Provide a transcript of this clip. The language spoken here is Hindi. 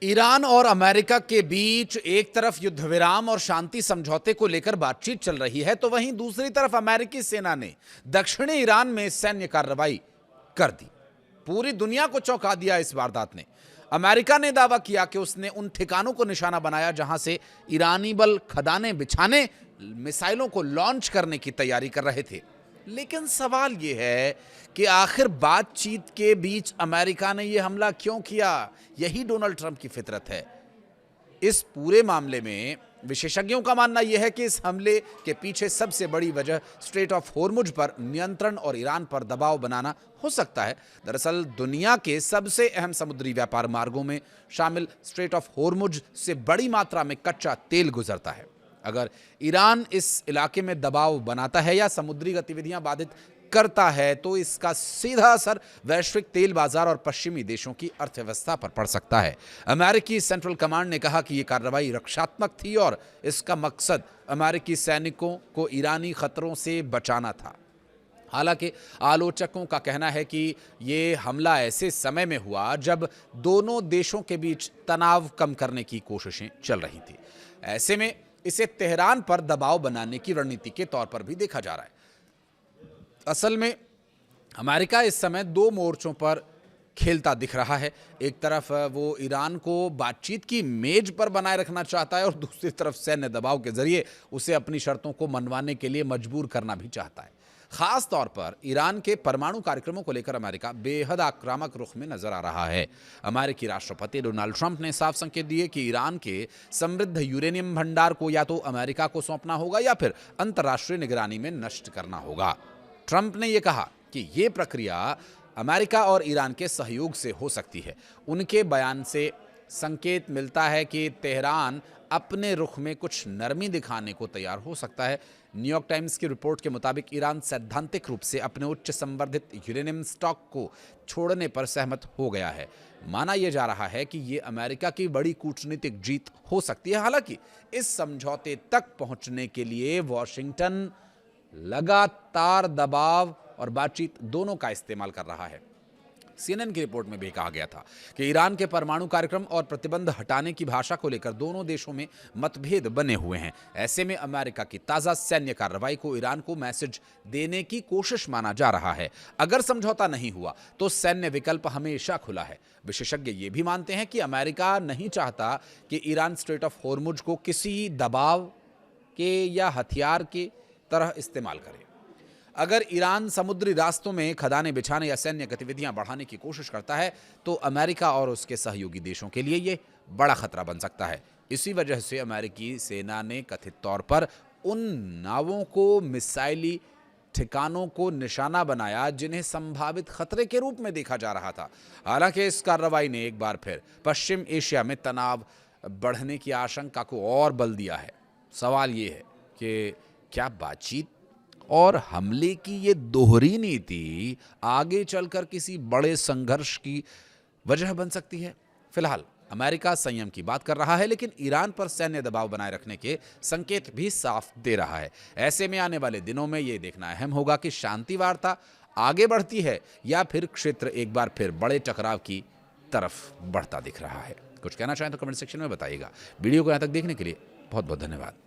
ईरान और अमेरिका के बीच एक तरफ युद्ध विराम और शांति समझौते को लेकर बातचीत चल रही है, तो वहीं दूसरी तरफ अमेरिकी सेना ने दक्षिणी ईरान में सैन्य कार्रवाई कर दी। पूरी दुनिया को चौंका दिया इस वारदात ने। अमेरिका ने दावा किया कि उसने उन ठिकानों को निशाना बनाया जहां से ईरानी बल खदाने बिछाने, मिसाइलों को लॉन्च करने की तैयारी कर रहे थे। लेकिन सवाल यह है कि आखिर बातचीत के बीच अमेरिका ने यह हमला क्यों किया? यही डोनाल्ड ट्रंप की फितरत है। इस पूरे मामले में विशेषज्ञों का मानना यह है कि इस हमले के पीछे सबसे बड़ी वजह स्ट्रेट ऑफ होर्मुज पर नियंत्रण और ईरान पर दबाव बनाना हो सकता है। दरअसल दुनिया के सबसे अहम समुद्री व्यापार मार्गों में शामिल स्ट्रेट ऑफ होर्मुज से बड़ी मात्रा में कच्चा तेल गुजरता है। अगर ईरान इस इलाके में दबाव बनाता है या समुद्री गतिविधियां बाधित करता है, तो इसका सीधा असर वैश्विक तेल बाजार और पश्चिमी देशों की अर्थव्यवस्था पर पड़ सकता है। अमेरिकी सेंट्रल कमांड ने कहा कि यह कार्रवाई रक्षात्मक थी और इसका मकसद अमेरिकी सैनिकों को ईरानी खतरों से बचाना था। हालांकि आलोचकों का कहना है कि यह हमला ऐसे समय में हुआ जब दोनों देशों के बीच तनाव कम करने की कोशिशें चल रही थी। ऐसे में इसे तेहरान पर दबाव बनाने की रणनीति के तौर पर भी देखा जा रहा है। असल में अमेरिका इस समय दो मोर्चों पर खेलता दिख रहा है। एक तरफ वो ईरान को बातचीत की मेज पर बनाए रखना चाहता है और दूसरी तरफ सैन्य दबाव के जरिए उसे अपनी शर्तों को मनवाने के लिए मजबूर करना भी चाहता है। खास तौर पर ईरान के परमाणु कार्यक्रमों को लेकर अमेरिका बेहद आक्रामक रुख में नजर आ रहा है। अमेरिकी राष्ट्रपति डोनाल्ड ट्रंप ने साफ संकेत दिए कि ईरान के समृद्ध यूरेनियम भंडार को या तो अमेरिका को सौंपना होगा या फिर अंतर्राष्ट्रीय निगरानी में नष्ट करना होगा। ट्रंप ने यह कहा कि यह प्रक्रिया अमेरिका और ईरान के सहयोग से हो सकती है। उनके बयान से संकेत मिलता है कि तेहरान अपने रुख में कुछ नरमी दिखाने को तैयार हो सकता है। न्यूयॉर्क टाइम्स की रिपोर्ट के मुताबिक ईरान सैद्धांतिक रूप से अपने उच्च संवर्धित यूरेनियम स्टॉक को छोड़ने पर सहमत हो गया है। माना यह जा रहा है कि यह अमेरिका की बड़ी कूटनीतिक जीत हो सकती है। हालांकि इस समझौते तक पहुंचने के लिए वॉशिंगटन लगातार दबाव और बातचीत दोनों का इस्तेमाल कर रहा है। सीएनएन की रिपोर्ट में भी कहा गया था कि ईरान के परमाणु कार्यक्रम और प्रतिबंध हटाने की भाषा को लेकर दोनों देशों में मतभेद बने हुए हैं। ऐसे में अमेरिका की ताजा सैन्य कार्रवाई को ईरान को मैसेज देने की कोशिश माना जा रहा है। अगर समझौता नहीं हुआ तो सैन्य विकल्प हमेशा खुला है। विशेषज्ञ ये भी मानते हैं कि अमेरिका नहीं चाहता कि ईरान स्ट्रेट ऑफ होर्मुज को किसी दबाव के या हथियार के तरह इस्तेमाल करे। अगर ईरान समुद्री रास्तों में खदानें बिछाने या सैन्य गतिविधियां बढ़ाने की कोशिश करता है, तो अमेरिका और उसके सहयोगी देशों के लिए यह बड़ा खतरा बन सकता है। इसी वजह से अमेरिकी सेना ने कथित तौर पर उन नावों को मिसाइली ठिकानों को निशाना बनाया जिन्हें संभावित खतरे के रूप में देखा जा रहा था। हालांकि इस कार्रवाई ने एक बार फिर पश्चिम एशिया में तनाव बढ़ने की आशंका को और बल दिया है। सवाल यह है कि क्या बातचीत और हमले की ये दोहरी नीति आगे चलकर किसी बड़े संघर्ष की वजह बन सकती है? फिलहाल अमेरिका संयम की बात कर रहा है, लेकिन ईरान पर सैन्य दबाव बनाए रखने के संकेत भी साफ दे रहा है। ऐसे में आने वाले दिनों में यह देखना अहम होगा कि शांति वार्ता आगे बढ़ती है या फिर क्षेत्र एक बार फिर बड़े टकराव की तरफ बढ़ता दिख रहा है। कुछ कहना चाहें तो कमेंट सेक्शन में बताइएगा। वीडियो को यहां तक देखने के लिए बहुत बहुत धन्यवाद।